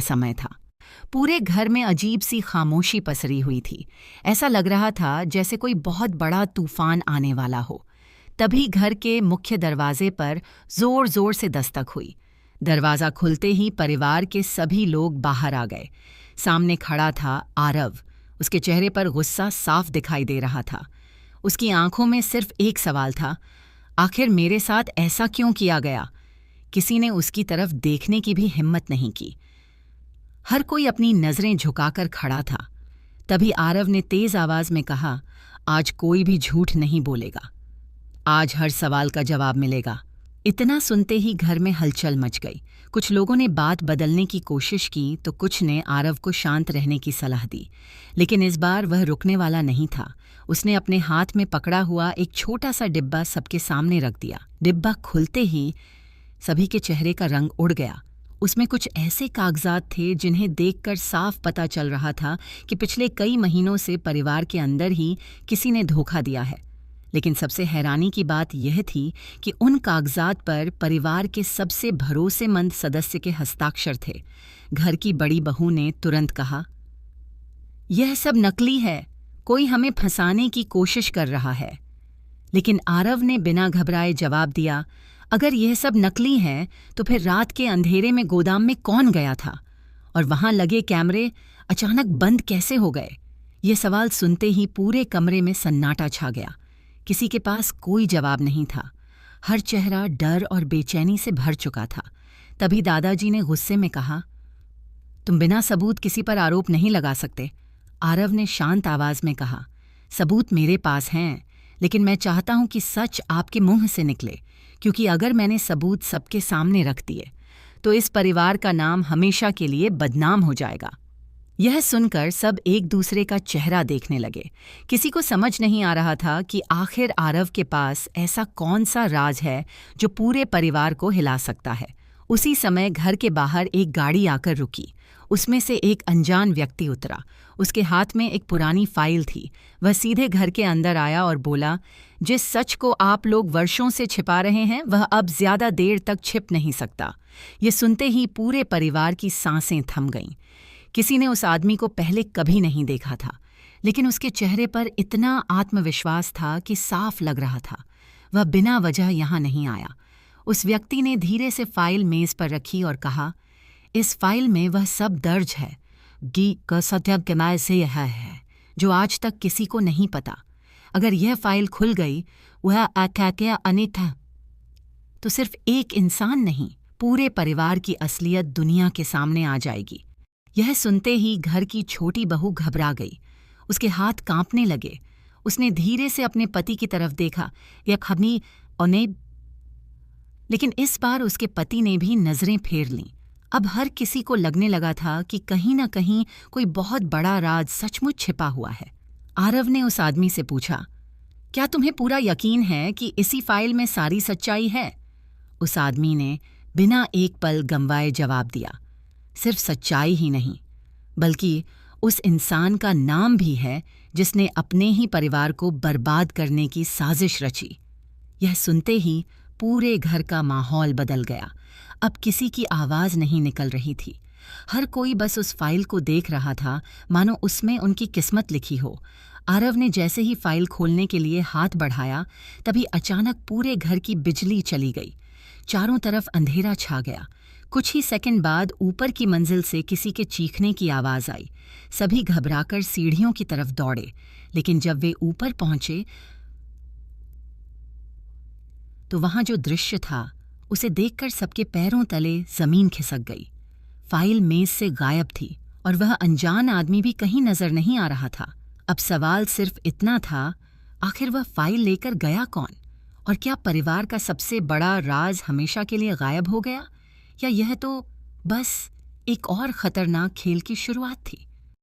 समय था। पूरे घर में अजीब सी खामोशी पसरी हुई थी। ऐसा लग रहा था जैसे कोई बहुत बड़ा तूफान आने वाला हो। तभी घर के मुख्य दरवाजे पर जोर जोर से दस्तक हुई। दरवाज़ा खुलते ही परिवार के सभी लोग बाहर आ गए। सामने खड़ा था आरव। उसके चेहरे पर गुस्सा साफ दिखाई दे रहा था। उसकी आंखों में सिर्फ एक सवाल था, आखिर मेरे साथ ऐसा क्यों किया गया? किसी ने उसकी तरफ देखने की भी हिम्मत नहीं की। हर कोई अपनी नज़रें झुकाकर खड़ा था। तभी आरव ने तेज आवाज में कहा, आज कोई भी झूठ नहीं बोलेगा। आज हर सवाल का जवाब मिलेगा। इतना सुनते ही घर में हलचल मच गई। कुछ लोगों ने बात बदलने की कोशिश की तो कुछ ने आरव को शांत रहने की सलाह दी। लेकिन इस बार वह रुकने वाला नहीं था। उसने अपने हाथ में पकड़ा हुआ एक छोटा सा डिब्बा सबके सामने रख दिया। डिब्बा खुलते ही सभी के चेहरे का रंग उड़ गया। उसमें कुछ ऐसे कागजात थे जिन्हें देखकर साफ पता चल रहा था कि पिछले कई महीनों से परिवार के अंदर ही किसी ने धोखा दिया है। लेकिन सबसे हैरानी की बात यह थी कि उन कागजात पर परिवार के सबसे भरोसेमंद सदस्य के हस्ताक्षर थे। घर की बड़ी बहू ने तुरंत कहा, यह सब नकली है, कोई हमें फंसाने की कोशिश कर रहा है। लेकिन आरव ने बिना घबराए जवाब दिया, अगर यह सब नकली है तो फिर रात के अंधेरे में गोदाम में कौन गया था? और वहां लगे कैमरे अचानक बंद कैसे हो गए? ये सवाल सुनते ही पूरे कमरे में सन्नाटा छा गया। किसी के पास कोई जवाब नहीं था। हर चेहरा डर और बेचैनी से भर चुका था। तभी दादाजी ने गुस्से में कहा, तुम बिना सबूत किसी पर आरोप नहीं लगा सकते। आरव ने शांत आवाज में कहा, सबूत मेरे पास हैं, लेकिन मैं चाहता हूं कि सच आपके मुंह से निकले, क्योंकि अगर मैंने सबूत सबके सामने रख दिए तो इस परिवार का नाम हमेशा के लिए बदनाम हो जाएगा। यह सुनकर सब एक दूसरे का चेहरा देखने लगे। किसी को समझ नहीं आ रहा था कि आखिर आरव के पास ऐसा कौन सा राज है जो पूरे परिवार को हिला सकता है। उसी समय घर के बाहर एक गाड़ी आकर रुकी। उसमें से एक अनजान व्यक्ति उतरा। उसके हाथ में एक पुरानी फाइल थी। वह सीधे घर के अंदर आया और बोला, जिस सच को आप लोग वर्षों से छिपा रहे हैं वह अब ज्यादा देर तक छिप नहीं सकता। ये सुनते ही पूरे परिवार की सांसें थम गईं। किसी ने उस आदमी को पहले कभी नहीं देखा था, लेकिन उसके चेहरे पर इतना आत्मविश्वास था कि साफ लग रहा था वह बिना वजह यहाँ नहीं आया। उस व्यक्ति ने धीरे से फाइल मेज पर रखी और कहा, इस फाइल में वह सब दर्ज है गी का सत्याग्रह से यह है जो आज तक किसी को नहीं पता। अगर यह फाइल खुल गई वह अकाक्या अनिथा तो सिर्फ एक इंसान नहीं, पूरे परिवार की असलियत दुनिया के सामने आ जाएगी। यह सुनते ही घर की छोटी बहू घबरा गई। उसके हाथ कांपने लगे। उसने धीरे से अपने पति की तरफ देखा, यह खबनी औने, लेकिन इस बार उसके पति ने भी नजरें फेर लीं। अब हर किसी को लगने लगा था कि कहीं न कहीं कोई बहुत बड़ा राज सचमुच छिपा हुआ है। आरव ने उस आदमी से पूछा, क्या तुम्हें पूरा यकीन है कि इसी फाइल में सारी सच्चाई है? उस आदमी ने बिना एक पल गंवाए जवाब दिया, सिर्फ सच्चाई ही नहीं बल्कि उस इंसान का नाम भी है जिसने अपने ही परिवार को बर्बाद करने की साजिश रची। यह सुनते ही पूरे घर का माहौल बदल गया। अब किसी की आवाज नहीं निकल रही थी। हर कोई बस उस फाइल को देख रहा था, मानो उसमें उनकी किस्मत लिखी हो। आरव ने जैसे ही फाइल खोलने के लिए हाथ बढ़ाया, तभी अचानक पूरे घर की बिजली चली गई। चारों तरफ अंधेरा छा गया। कुछ ही सेकंड बाद ऊपर की मंजिल से किसी के चीखने की आवाज आई। सभी घबराकर सीढ़ियों की तरफ दौड़े, लेकिन जब वे ऊपर पहुंचे तो वहां जो दृश्य था उसे देखकर सबके पैरों तले जमीन खिसक गई। फाइल मेज से गायब थी और वह अनजान आदमी भी कहीं नजर नहीं आ रहा था। अब सवाल सिर्फ इतना था, आखिर वह फाइल लेकर गया कौन? और क्या परिवार का सबसे बड़ा राज हमेशा के लिए गायब हो गया, या यह तो बस एक और खतरनाक खेल की शुरुआत थी?